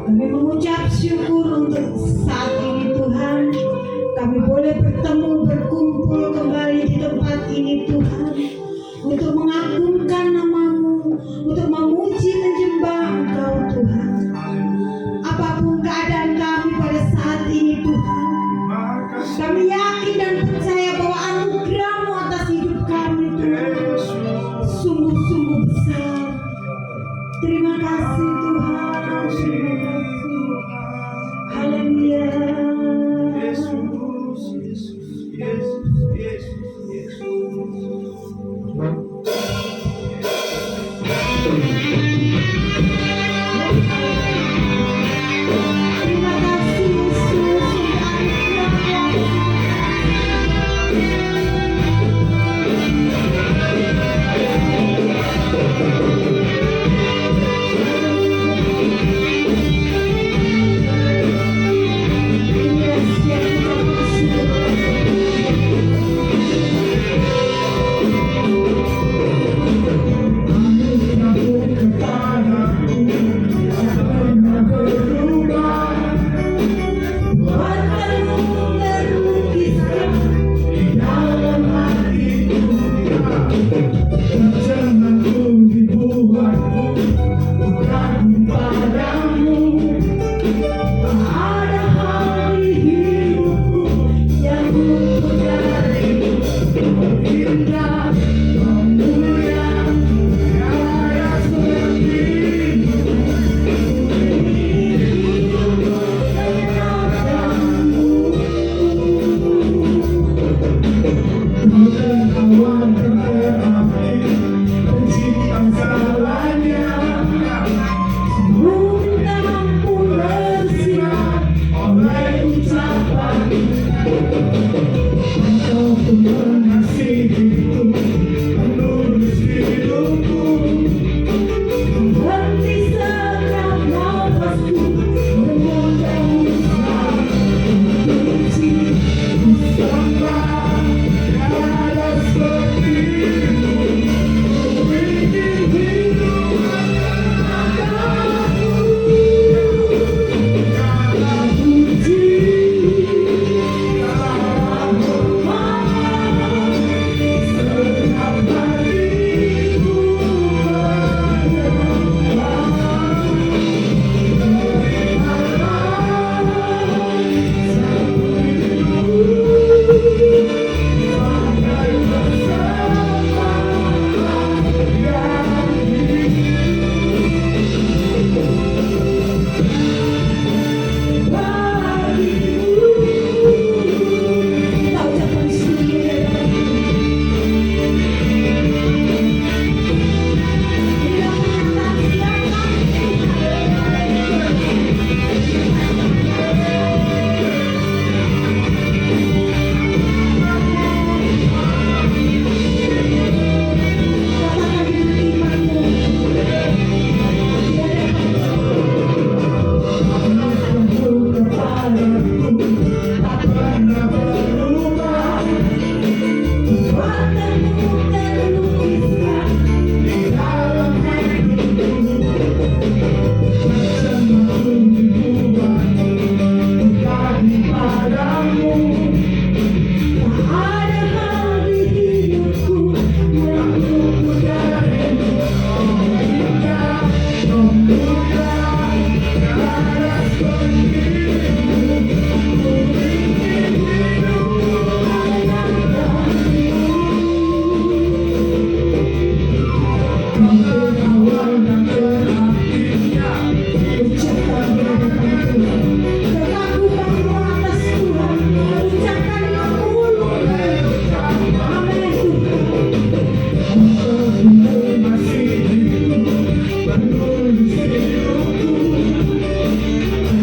Kami mengucap syukur untuk saat ini Tuhan. Kami boleh bertemu, berkumpul kembali di tempat ini Tuhan. Untuk mengagungkan nama-Mu, untuk memuji menjembah Engkau Tuhan. Apapun keadaan kami pada saat ini Tuhan, kami yakin dan percaya bahwa anugerah-Mu atas hidup kami Tuhan sungguh-sungguh besar. Terima kasih Tuhan, terima kasih. Haleluya. Yesus, Yesus, Yesus, Yesus. Terima kasih Yesus untuk anugerah-Mu. Yes, yes, terima kasih.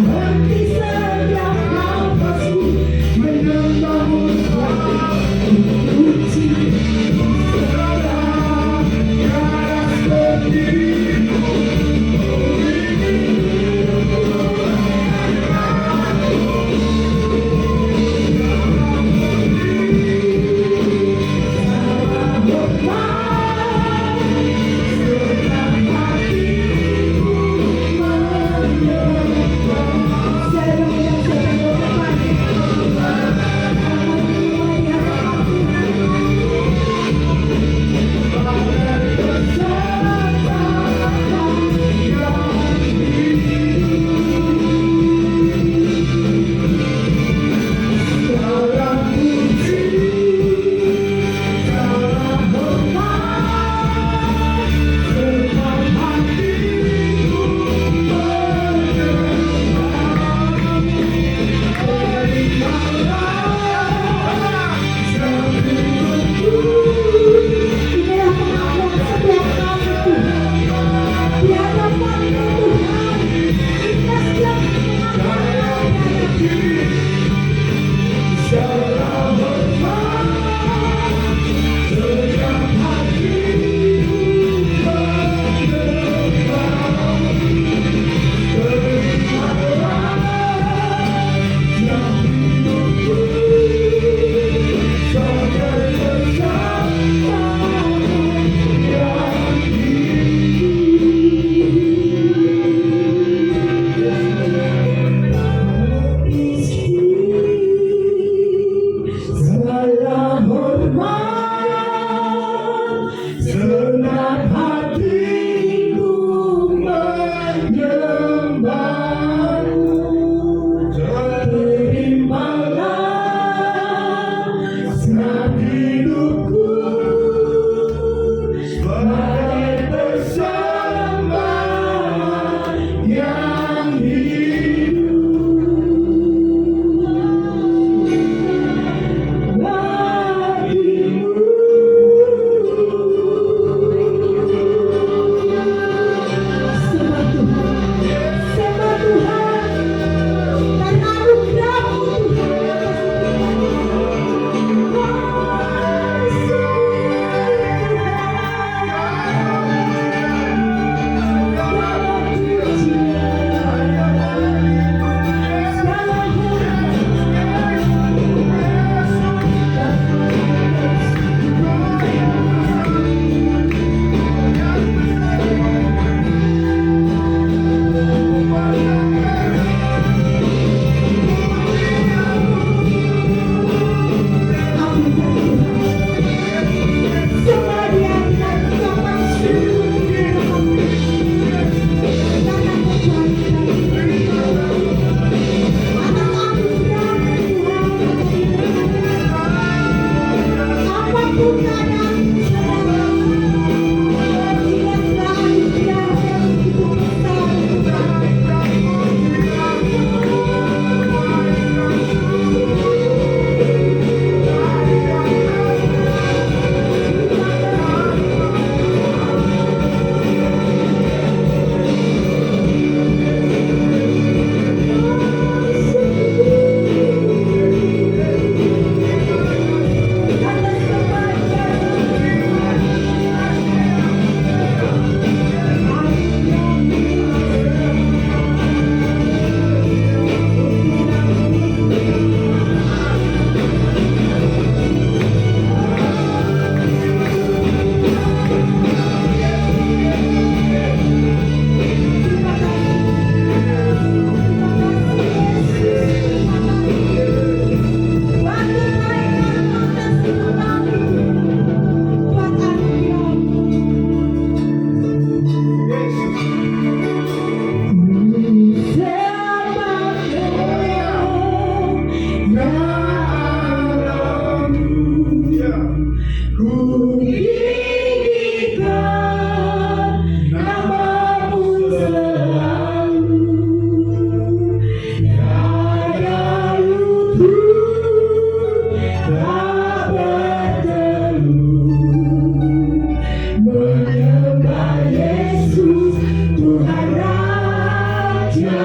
Berhenti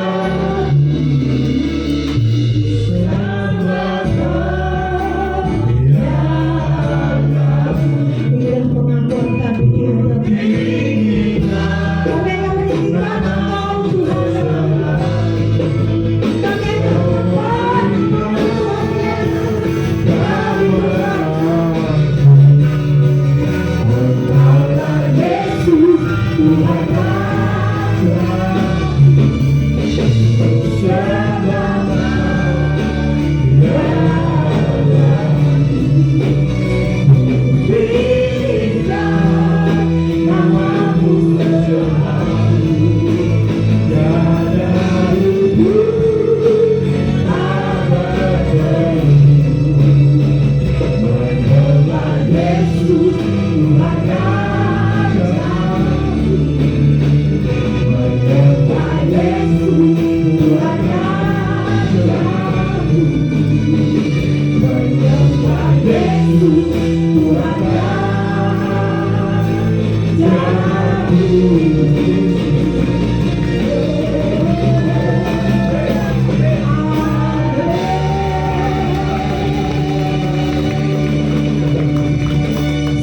Inilah pengakuan kami di hadapan kami yang meninggikan Engkau Tuhan. Kami menyembah Tuhan Yesus, Tuhan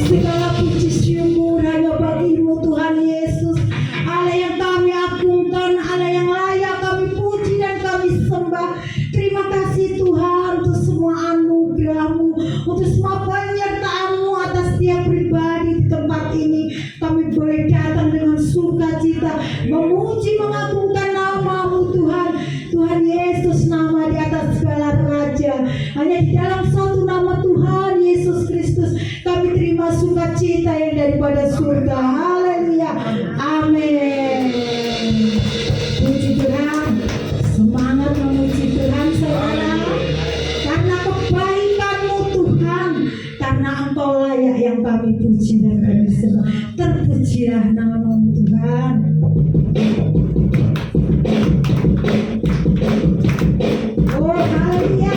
segala puji syukur hanya bagimu Tuhan Yesus, Allah yang kami agungkan, Allah yang layak kami puji dan kami sembah. Terima kasih Tuhan untuk semua anugerah-Mu, untuk semua penyertaan-Mu atas setiap pribadi di tempat ini. Kami boleh datang dengan sukacita, memuji mengagungkan nama-Mu Tuhan. Tuhan Yesus, nama di atas segala raja, hanya di dalam satu nama Tuhan Yesus Kristus kami terima sukacita yang daripada surga. Haleluya, amin. Puji Tuhan, semangat memuji Tuhan saudara, karena kebaikan-Mu Tuhan, karena Engkau layak yang kami puji dan kami sembah. Terpujilah nama-Mu Tuhan. Oh haleluya.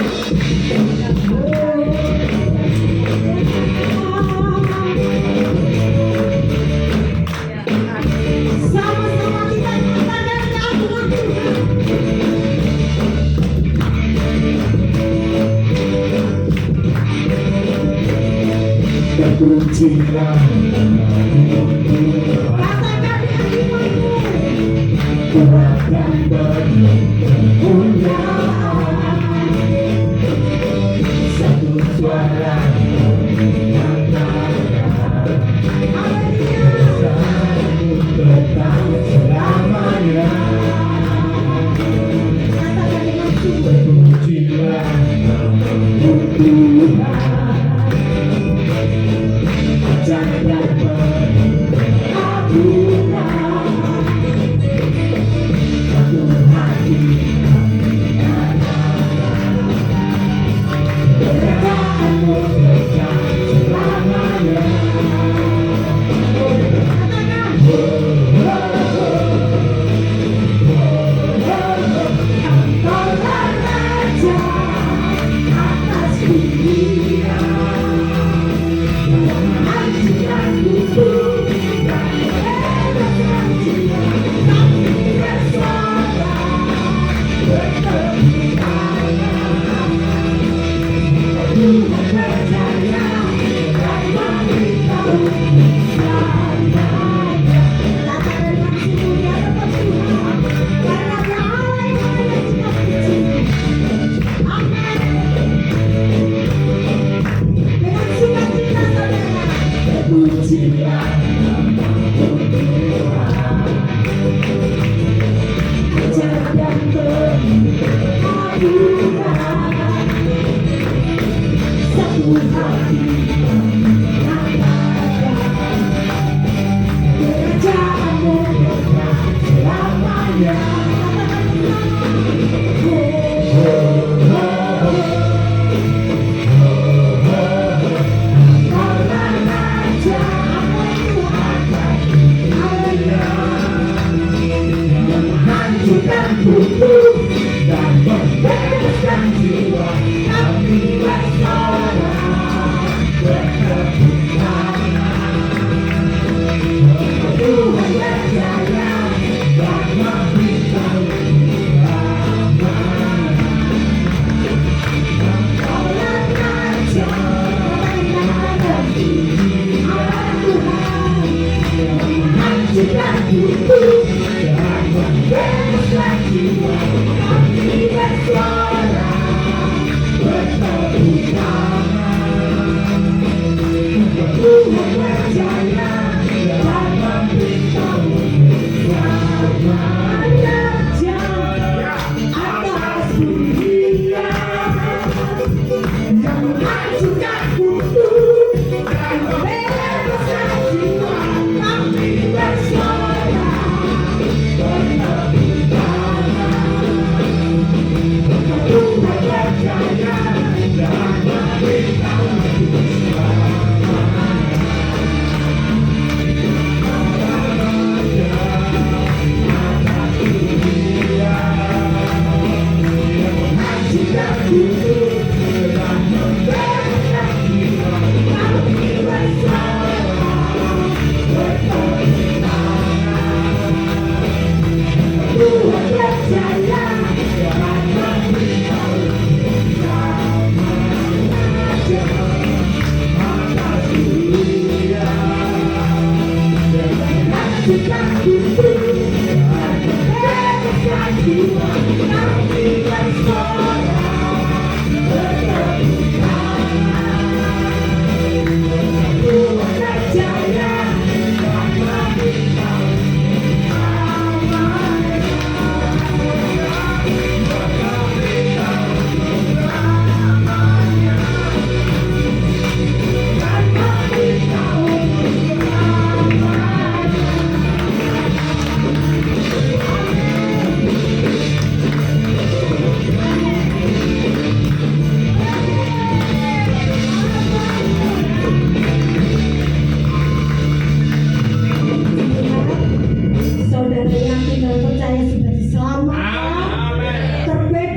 Sama-sama kita nyatakan keagungan Tuhan. Terpujilah Katakan dengan imanmu. Tuhan dan bermulia. Satu suara Haleluya. sambut tetap selamanya. Katakan dengan sungguh. Terpujilah Tuhan. Ajaib dan pengagungan. Satu hati Kerajaan-Mu tetap selamanya. Engkaulah Raja atas dunia, hancurkan bumi dan bebaskan jiwa. Kami bersuara berkemenangan. Tuhan berjaya dan memberitahu selamanya. Katakan dengan sungguh di hadapan Tuhan, karena Dia Allah yang layak kita puji. Amin. Dengan sukacita saudara, terpujilah nama-Mu Tuhan. Ajaib dan pengagungan. Satu hati mengatakan, Kerajaan-Mu tetap selamanya. Engkaulah Raja atas dunia, menghancurkan bumi dan membebaskan jiwa. Kami bersuara berkemenangan. Tuhan berjaya dan memberitahu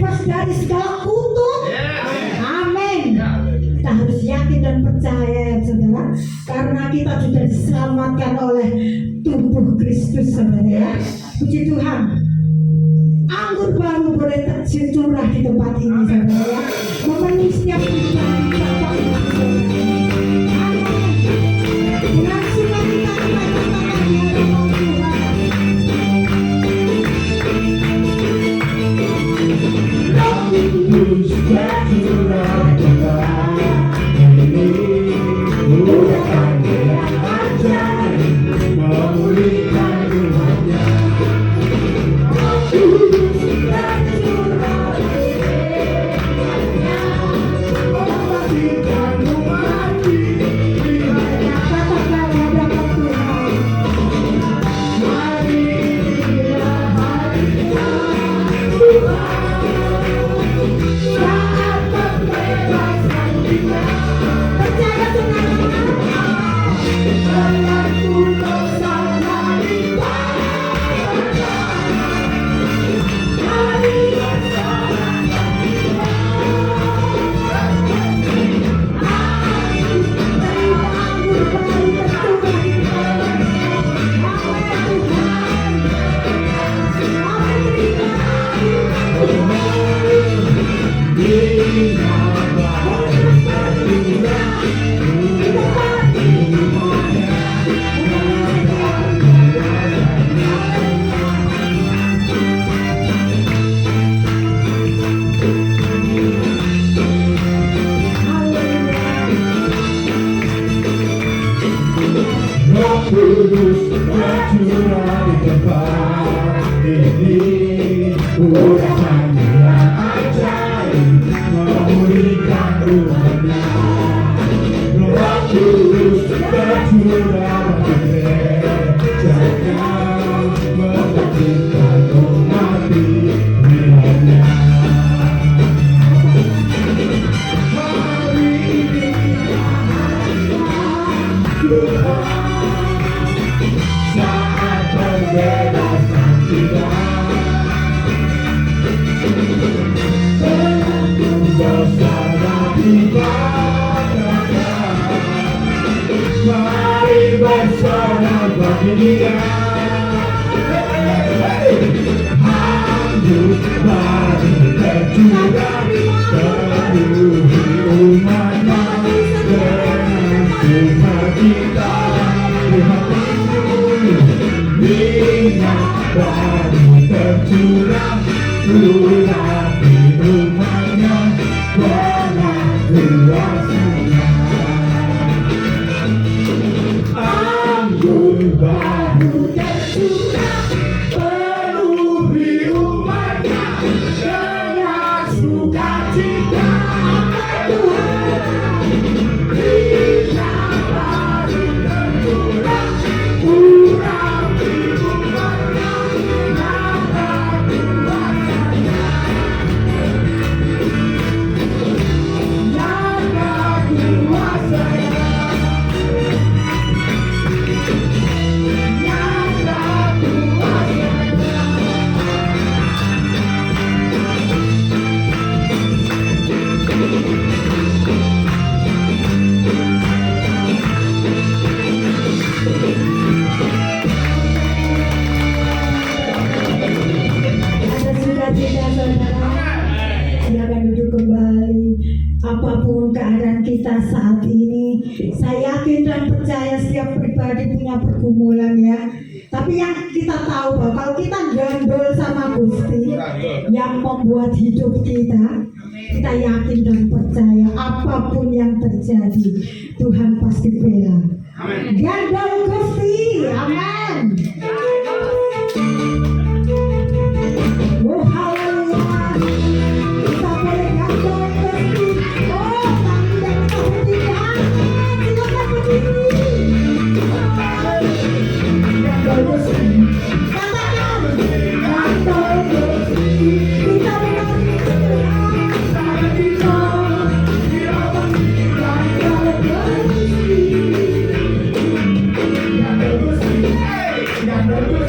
bebas dari segala kutuk. Amin. Kita harus yakin dan percaya ya saudara, karena kita sudah diselamatkan oleh tubuh Kristus saudara ya. Puji Tuhan. Anggur baru boleh tercurah di tempat ini saudara ya, memenuhi setiap kebutuhan kita Bapak Ibu saudara. Amin. Dengan sukacita kita katakan di hadapan Tuhan. Terus tercurah ini bukan yang ajaib, memulihkan rumahnya. Terus tercurah mematikan rumah ini. Katakan hadapan Tuhan. Marilah, marilah, saat pembebasan kita. Percaya dengan Berlaku dosa dari Bapa. Mari bersama kita. terima anggur baru tercurah di dalam. Amin Tuhan. Amin terima. Roh Kudus tercurah di tempat ini, urapan yang ajaib, memulihkan rumahnya. Roh Kudus tercurah di gerejanya, membangkitkan umat pilihannya. Hari ini Tuhan, saat pembebasan kita. Pengampun dosa dari Bapa. Mari bersorak bagi Dia. Anggur baru tercurah, penuhi umat-Nya dengan sukacita. Tuhan Yesus, minyak baru tercurah, curah di rumah-Nya dengan kuasa-Nya. Anggur baru tercurah, penuhi umat-Nya dengan sukacita. Minyak baru tercurah, curah di rumah-Nya dengan kuasa-Nya. Dengan kuasa-Nya. Ada sukacita saudara. Silakan duduk kembali. Apapun keadaan kita saat ini, saya yakin dan percaya setiap pribadi punya pergumulan ya. Tapi yang kita tahu bahwa kalau kita gandol sama Gusti yang membuat hidup kita, kita yakin dan percaya apapun yang terjadi, Tuhan pasti bela. Gandol Gusti, amin. Oh haleluya, kita boleh gandol Gusti. Oh kami dan kita berdiri, amin. Silakan berdiri. Gandol Gusti, katakan gandol Gusti. Kita menanti Tuhan, saat kita gandol Gusti. Gandol Gusti, gandol Gusti.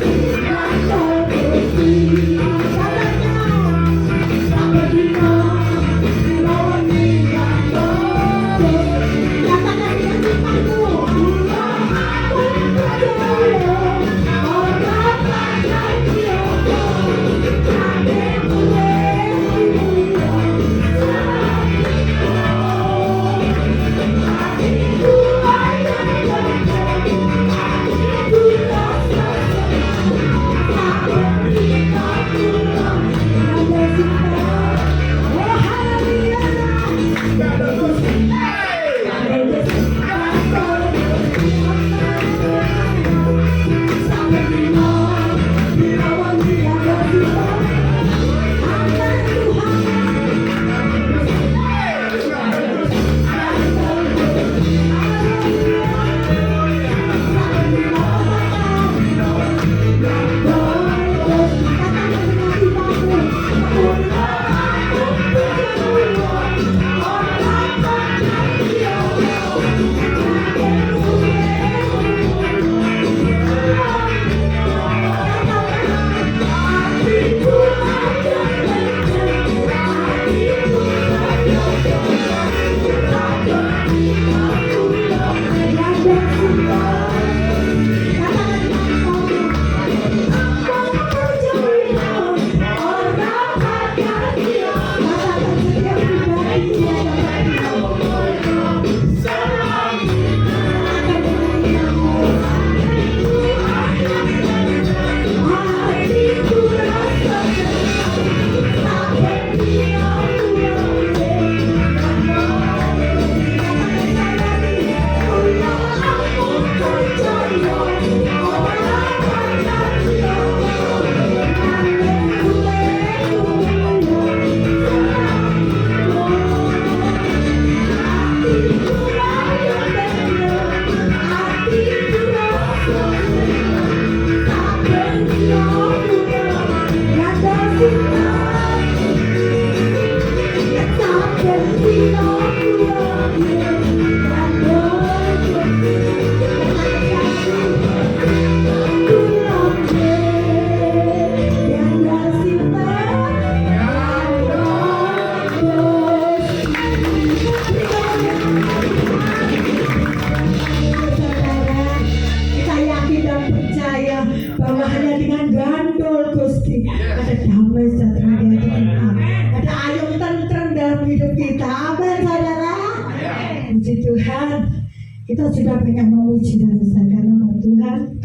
Kita sudah pengen memuji dan besarkan nama Tuhan.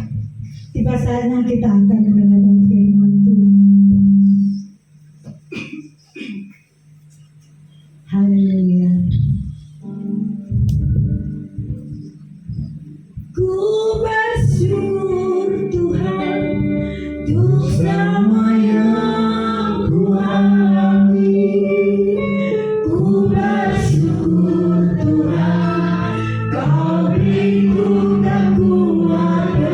Tiba saatnya kita akan mendengarkan firman Tuhan. Haleluya. Ku bersyukur Tuhan untuk semua yang ku alami. Ku bersyukur Tuhan Kau beriku kekuatan.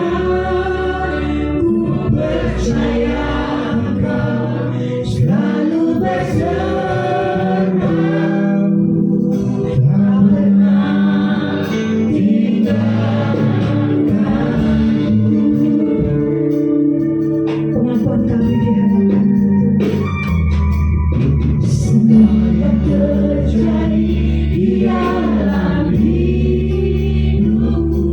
Ku percaya Kau selalu besertaku. Tak pernah pengakuan kami di hadapan semua yang terjadi di dalam hidupku.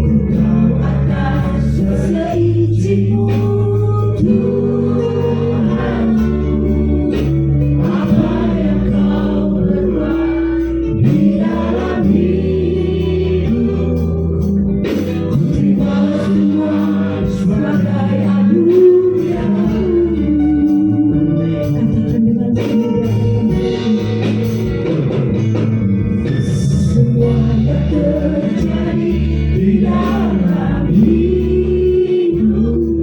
Ku tahu atas seizin-Mu Tuhan, apa yang Kau berbuat di dalam hidupku. Ku terima semua sebagai anugerah. Katakan dengan semua yang terjadi di dalam hidupku.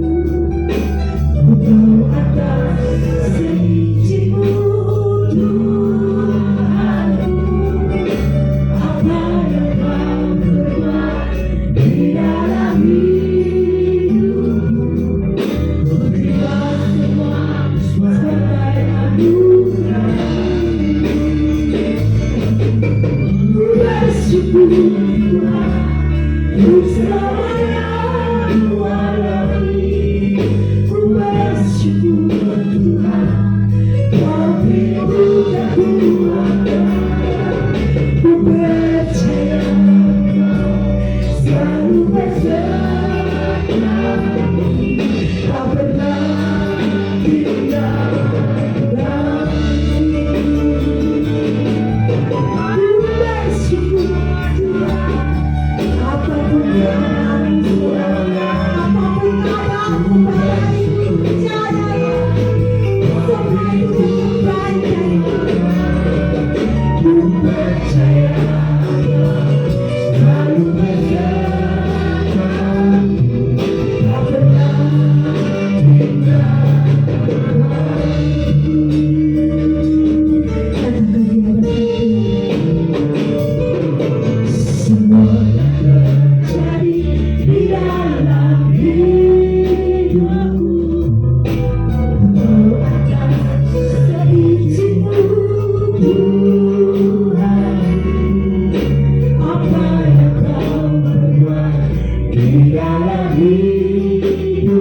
Ku tahu atas seizin-Mu Tuhan, apa yang Kau berbuat di dalam hidupku. Ku terima semua sebagai anugerah. Ku bersyukur Tuhan untuk semua yang ku alami. Ku bersyukur Tuhan Kau beriku kekuatan. Ku percaya Kau selalu besertaku. Tak pernah tinggalkanku. Ku bersyukur Tuhan, apapun yang aku alami, apapun keadaanku baik, percaya semua itu baik-baik. Ku percaya selalu besertaku. Tak pernah tinggalkanku. Katakan di hadapan semua yang terjadi di dalam hidupku. Ku tahu atas seizin-Mu Tuhan, apa yang Kau berbuat di dalam hidupku.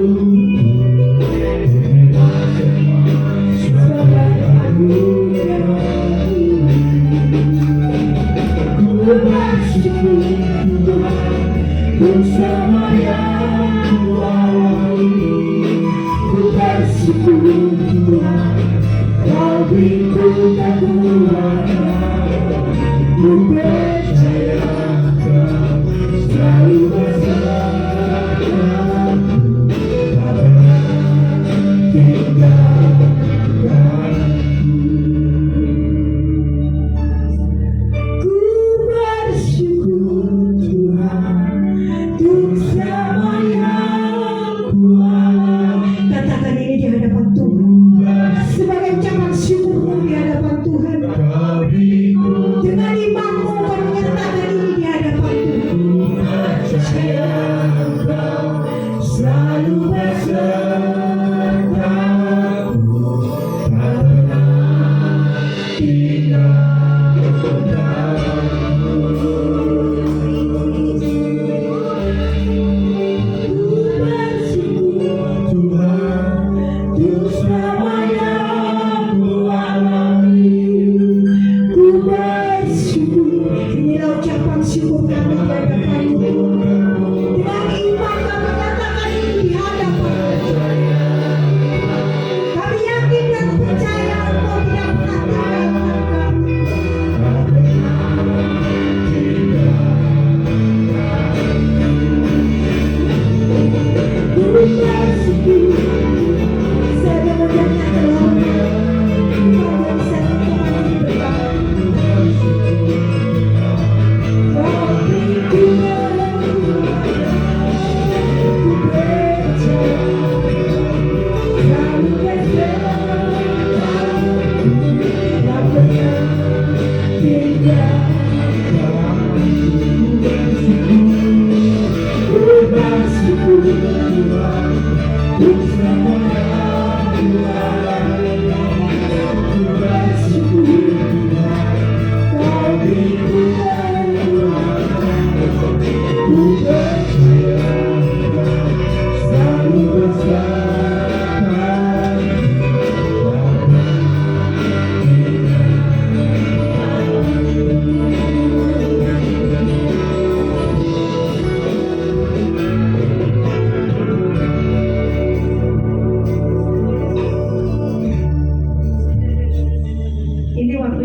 Terima semua sebagai anugerah. Ku bersyukur Tuhan untuk semua yang ku alami. Ku bersyukur Tuhan Kau beriku kekuatan. Ku percaya Kau selalu besertaku. Tak pernah tinggalkanku. Ku bersyukur Tuhan untuk semua yang ku alami. Katakan ini di hadapan Tuhan sebagai ucapan syukurmu di hadapan Tuhan. Dengan imanmu kau menyatakan ini di hadapan Tuhan. Percaya Kau selalu besertaku. Tak pernah tinggalkanku. Ku bersyukur Tuhan untuk semua yang ku alami. Ku bersyukur. Inilah ucapan syukur kami di hadapan-Mu. Dengan iman kami katakan ini di hadapan-Mu. Kami yakin dan percaya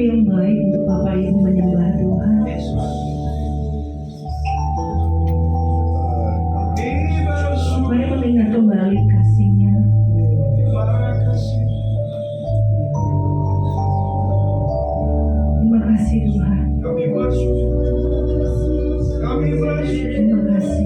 yang baik untuk Bapak Ibu menyembah Tuhan. Mari mendengar kembali kasih-Nya. Terima kasih Tuhan. Terima kasih. Terima kasih.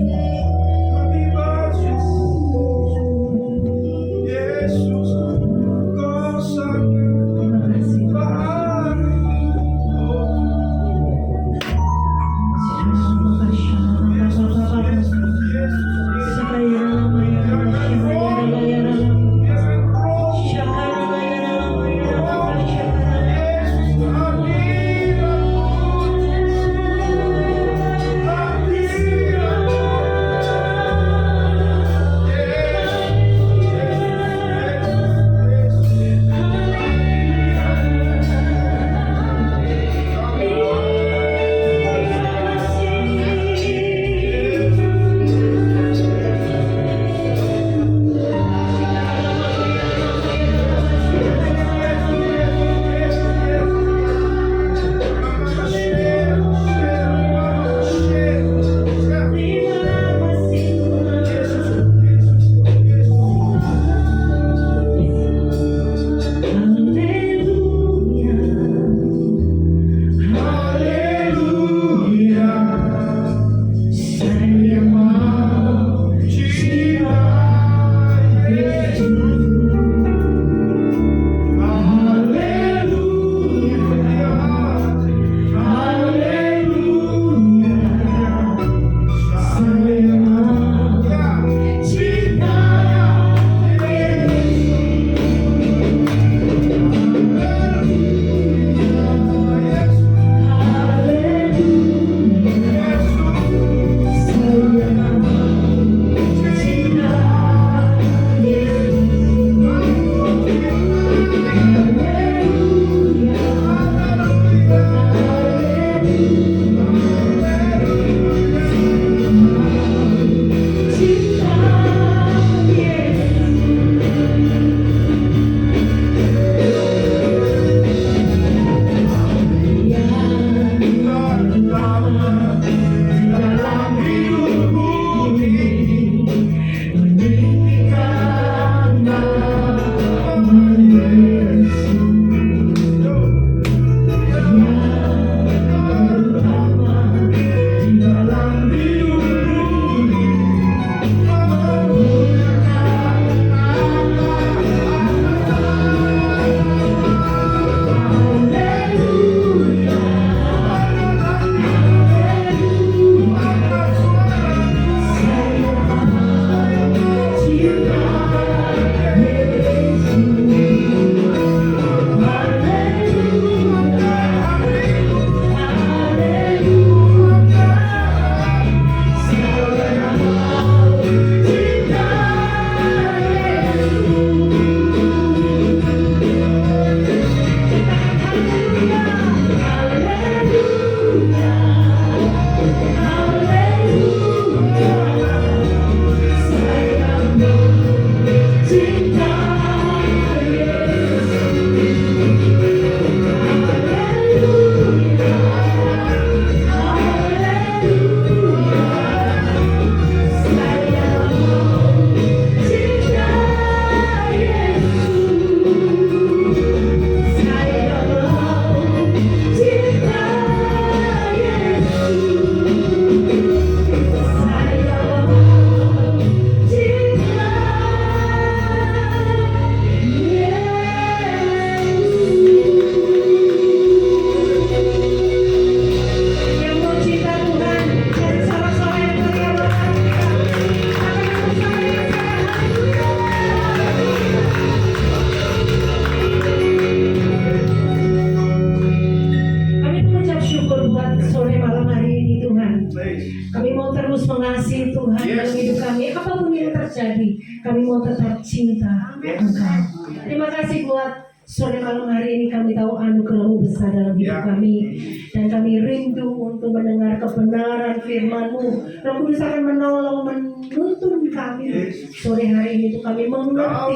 terjadi, kami mau tetap cinta Engkau. Terima kasih buat sore malam hari ini, kami tahu anugerah-Mu besar dalam hidup kami, dan kami rindu untuk mendengar kebenaran firman-Mu. Roh Kudus akan menolong, menuntun kami sore hari ini untuk kami mengerti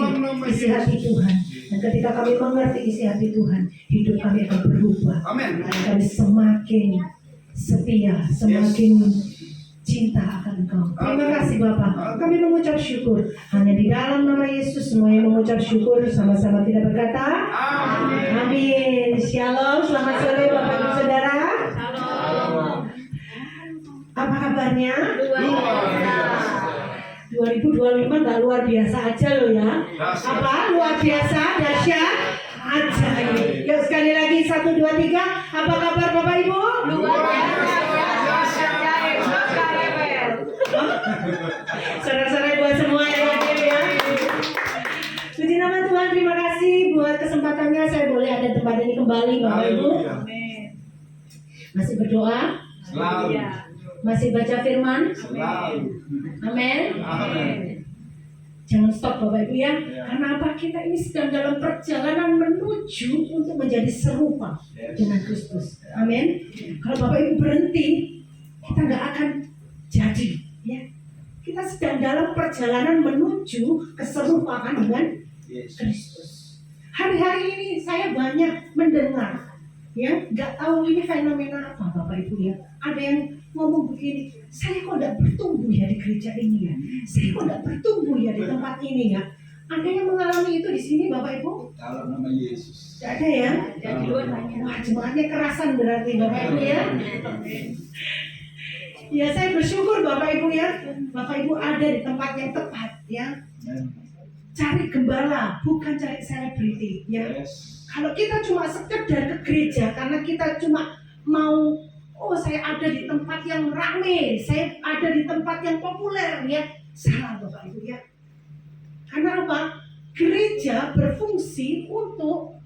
isi hati Tuhan. Dan ketika kami mengerti isi hati Tuhan, hidup kami akan berubah. Amin. Dan kami semakin setia, semakin cinta akan Engkau. Terima kasih Bapak. Kami mengucap syukur. Hanya di dalam nama Yesus semuanya mengucap syukur. Sama-sama kita berkata, Amin. Amin. Shalom. Selamat sore Bapak Ibu Saudara. Apa kabarnya? Luar biasa. 2025 nggak luar biasa aja loh ya. Dahsyat. Apa? Luar biasa, dahsyat, ajaib. Yuk sekali lagi 1, 2, 3. Apa kabar Bapak Ibu? Luar biasa. Saudara-saudara buat semua yang hadir ya. Puji nama Tuhan, terima kasih buat kesempatannya saya boleh ada tempat ini kembali Bapak Ibu. Haleluya. Masih berdoa, Selalu. masih baca firman. Selalu. Amin. Amin. Jangan stop Bapak Ibu ya. Ya. Karena apa? Kita ini sedang dalam perjalanan menuju untuk menjadi serupa Yes. dengan Kristus. Amin. Kalau Bapak Ibu berhenti, kita nggak akan jadi. Ya. Kita sedang dalam perjalanan menuju keserupaan dengan Yes. Kristus. Hari-hari ini saya banyak mendengar, ya, nggak tahu ini fenomena apa Bapak Ibu ya. Ada yang ngomong begini, saya kok nggak bertumbuh ya di gereja ini ya, saya kok nggak bertumbuh ya di tempat ini ya. Ada yang mengalami itu di sini Bapak Ibu? Dalam nama Yesus. Tidak ada ya? Wah, jemaatnya kerasan berarti Bapak Ibu ya. Ya saya bersyukur Bapak Ibu ya, Bapak Ibu ada di tempat yang tepat ya. Amin. Cari gembala, bukan cari selebriti ya. Yes. Kalau kita cuma sekedar ke gereja karena kita cuma mau, oh saya ada di tempat yang rame, saya ada di tempat yang populer ya, salah Bapak Ibu ya. Karena apa? Gereja berfungsi untuk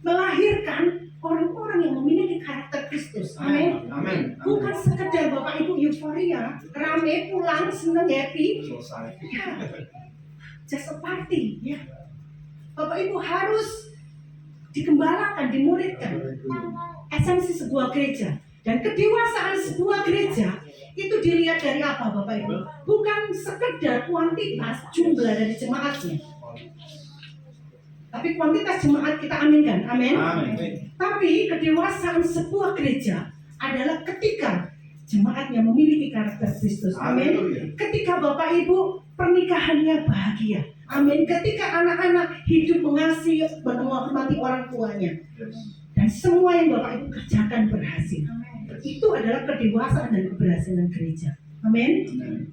melahirkan orang-orang yang memiliki karakter Kristus. Amin. Amin. Bukan sekedar Bapak Ibu euforia, rame pulang seneng happy, Selesai. ya, just a party ya. Bapak Ibu harus digembalakan, dimuridkan. Esensi sebuah gereja dan kedewasaan sebuah gereja itu dilihat dari apa Bapak Ibu? Bukan sekedar kuantitas jumlah dari jemaatnya, tapi kuantitas jemaat kita aminkan, amin. Amin. Tapi kedewasaan sebuah gereja adalah ketika jemaatnya memiliki karakter Kristus, amin. Haleluya. Ketika Bapak Ibu pernikahannya bahagia, amin. Ketika anak-anak hidup mengasihi, menghormati orang tuanya, Yes. dan semua yang Bapak Ibu kerjakan berhasil. Itu adalah kedewasaan dan keberhasilan gereja. Amin. Amin.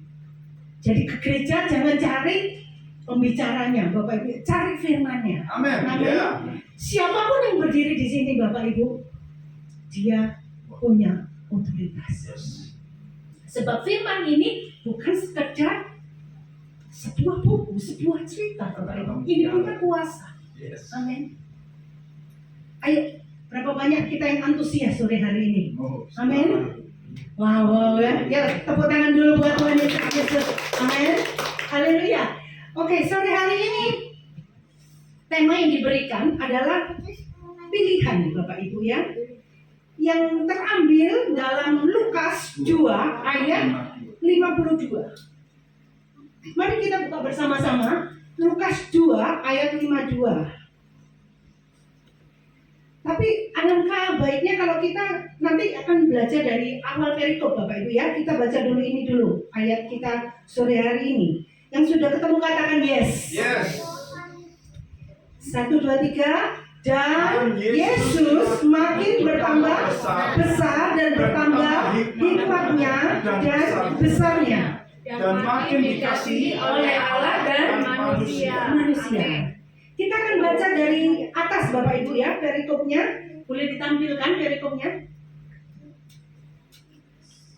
Jadi ke gereja jangan cari pembicaranya, Bapak Ibu, cari firman-Nya. Amin. Amin. Ya. Siapapun yang berdiri di sini Bapak Ibu, dia punya otoritas. Yes. Sebab firman ini bukan sekedar sebuah buku, sebuah cerita Bapak Ibu. Ini punya kuasa. Yes. Amin. Ayo, berapa banyak kita yang antusias sore hari ini? Oh, Amin. Wow, ya. Ya, tepuk tangan dulu buat Tuhan Yesus. Amin. Haleluya. Oke, sore hari ini tema yang diberikan adalah pilihan Bapak Ibu ya. Yang terambil dalam Lukas 2 ayat 52. Mari kita buka bersama-sama Lukas 2 ayat 52. Tapi alangkah baiknya kalau kita nanti akan belajar dari awal perikop Bapak Ibu ya. Kita baca dulu ini dulu ayat kita sore hari ini. Yang sudah ketemu katakan yes. Yes. 1, 2, 3. Dan Yesus makin bertambah besar dan bertambah hikmatnya dan besarnya, Dan makin dikasihi oleh Allah dan manusia. manusia. Kita akan baca dari atas Bapak Ibu ya, perikopnya. Boleh ditampilkan perikopnya?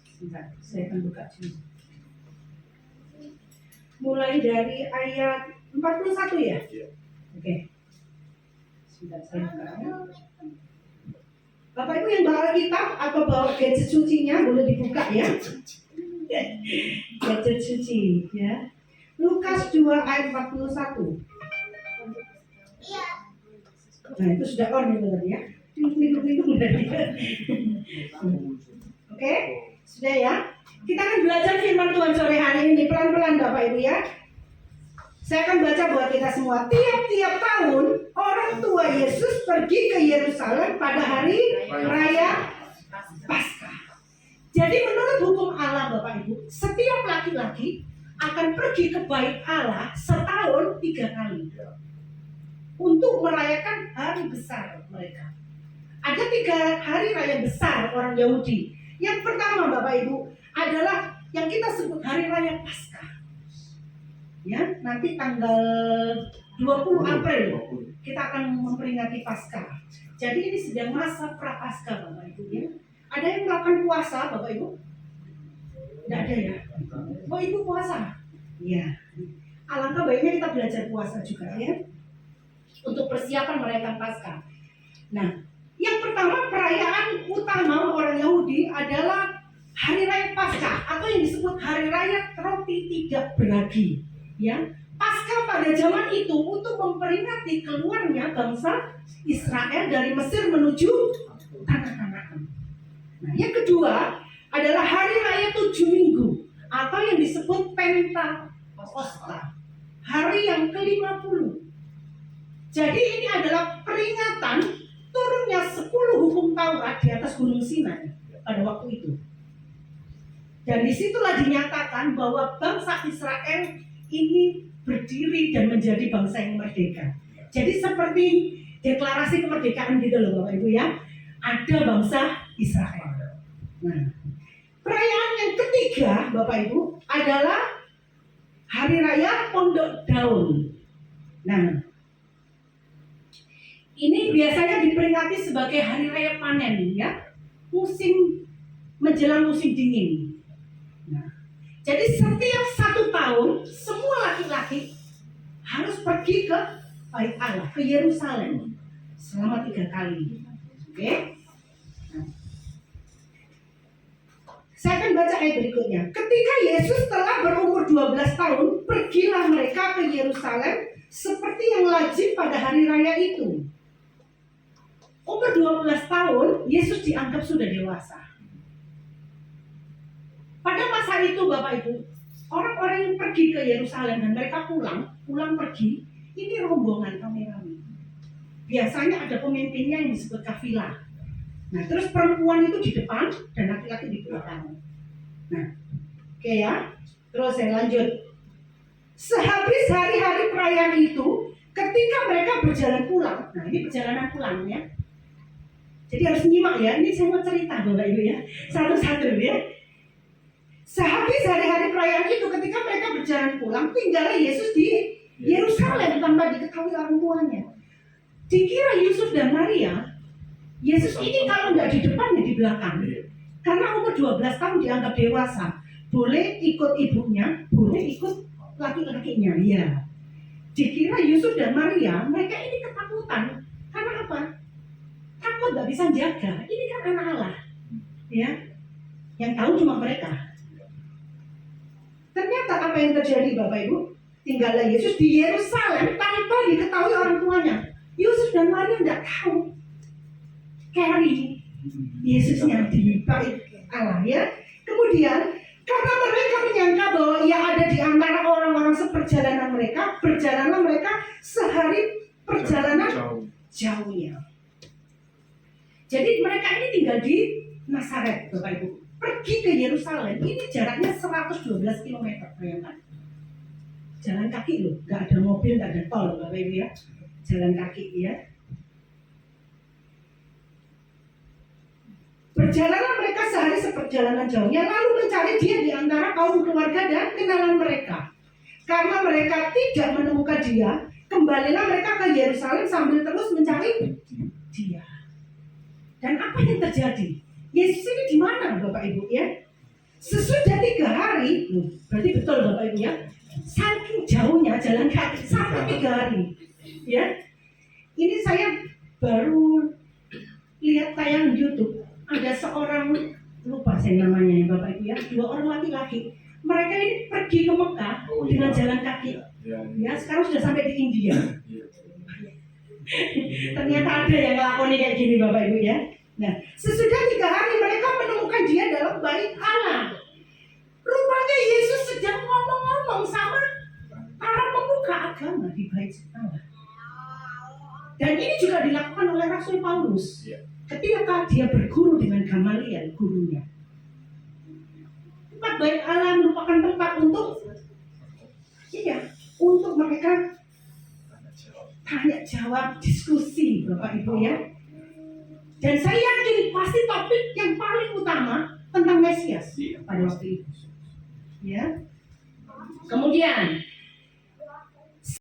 Sebentar, saya akan buka dulu. Mulai dari ayat 41 ya? Iya. Oke. Sebentar, saya buka ya. Bapak Ibu yang bawa kitab atau bawa gadget sucinya boleh dibuka ya. Gadget suci ya. Lukas 2 ayat 41. Nah itu sudah on itu tadi ya. Oke, sudah ya. Kita akan belajar firman Tuhan sore hari ini pelan-pelan Bapak Ibu ya. Saya akan baca buat kita semua. Tiap-tiap tahun orang tua Yesus pergi ke Yerusalem pada hari raya Paskah. Jadi menurut hukum Allah Bapak Ibu, setiap laki-laki akan pergi ke bait Allah setahun 3 kali untuk merayakan hari besar mereka. Ada 3 hari raya besar orang Yahudi. Yang pertama Bapak Ibu adalah yang kita sebut hari raya Paskah. Ya, nanti tanggal 20 April kita akan memperingati Paskah. Jadi ini sedang masa prapaskah Bapak Ibu ya. Ada yang melakukan puasa Bapak Ibu? Tidak ada ya? Oh Ibu puasa? Iya. Alangkah baiknya kita belajar puasa juga ya, untuk persiapan merayakan Paskah. Nah, yang pertama perayaan utama orang Yahudi adalah Hari Raya Paskah atau yang disebut Hari Raya Roti Tidak Beragi. Ya, Paskah pada zaman itu untuk memperingati keluarnya bangsa Israel dari Mesir menuju tanah Kanaan. Nah, yang kedua adalah Hari Raya 7 Minggu atau yang disebut Pentakosta, hari yang ke-50. Jadi ini adalah peringatan turunnya 10 hukum Taurat di atas Gunung Sinai pada waktu itu. Dan disitulah dinyatakan bahwa bangsa Israel ini berdiri dan menjadi bangsa yang merdeka. Jadi seperti deklarasi kemerdekaan gitu loh Bapak Ibu ya. Ada bangsa Israel. Nah, perayaan yang ketiga Bapak Ibu adalah Hari Raya Pondok Daun. Nah, ini biasanya diperingati sebagai Hari Raya Panen ya. Musim menjelang musim dingin. Nah, jadi setiap 1 tahun semua laki-laki harus pergi ke bait Allah, ke Yerusalem selama 3 kali. Oke? Nah, saya akan baca ayat berikutnya. Ketika Yesus telah berumur 12 tahun, pergilah mereka ke Yerusalem seperti yang lazim pada hari raya itu. Umur 12 tahun, Yesus dianggap sudah dewasa. Pada masa itu Bapak Ibu, orang-orang yang pergi ke Yerusalem dan mereka pulang pergi, ini rombongan rame-rame. Biasanya ada pemimpinnya yang disebut kafilah. Nah, terus perempuan itu di depan dan laki-laki di belakang. Nah, oke ya. Terus saya lanjut. Sehabis hari-hari perayaan itu, ketika mereka berjalan pulang, nah ini perjalanan pulang ya. Jadi harus nyimak ya. Ini saya mau cerita Bapak Ibu ya, satu-satu ya. Sehabis hari-hari perayaan itu, ketika mereka berjalan pulang, tinggallah Yesus di Yerusalem tanpa diketahui orang tuanya. Dikira Yusuf dan Maria, Yesus ini kalau nggak di depan ya di belakang. Karena umur 12 tahun dianggap dewasa, boleh ikut ibunya, boleh ikut laki-lakinya. Ya. Dikira Yusuf dan Maria, mereka ini ketakutan. Karena apa? Takut nggak bisa jaga. Ini kan anak Allah, ya. Yang tahu cuma mereka. Ternyata apa yang terjadi Bapak Ibu? Tinggallah Yesus di Yerusalem tanpa diketahui orang tuanya. Yusuf dan Maria tidak tahu. Carry Yesusnya di bait Allah ya. Kemudian karena mereka menyangka bahwa ia ada di antara orang-orang seperjalanan mereka, berjalanlah mereka sehari perjalanan jauhnya. Jadi mereka ini tinggal di Nazaret Bapak Ibu. Pergi ke Yerusalem, ini jaraknya 112 km, bayangkan. Jalan kaki loh, nggak ada mobil, nggak ada tol Bapak Ibu ya. Jalan kaki ya. Berjalanlah mereka sehari seperjalanan jauhnya, lalu mencari dia di antara kaum keluarga dan kenalan mereka. Karena mereka tidak menemukan dia, kembalilah mereka ke Yerusalem sambil terus mencari dia. Dan apa yang terjadi? Yesus ini di mana Bapak Ibu ya? Sesudah 3 hari, berarti betul Bapak Ibu ya, saking jauhnya jalan kaki sampai 3 hari. Ya, ini saya baru lihat tayang YouTube. Ada seorang, lupa saya namanya ya Bapak Ibu ya, 2 orang laki-laki. Mereka ini pergi ke Mekah dengan jalan kaki. Ya, sekarang sudah sampai di India. Ternyata ada yang ngelakoni kayak gini Bapak Ibu ya. Nah, sesudah 3 hari mereka menemukan dia dalam bait Allah. Rupanya Yesus sedang ngomong-ngomong sama para pemuka suka agama di bait Allah. Dan ini juga dilakukan oleh Rasul Paulus. Iya. Ketika dia berguru dengan Gamaliel, gurunya. Tempat bait Allah merupakan tempat untuk mereka tanya jawab, diskusi, Bapak Ibu ya. Dan saya yakin pasti topik yang paling utama tentang Mesias Iya. pada waktu itu. Ya. Kemudian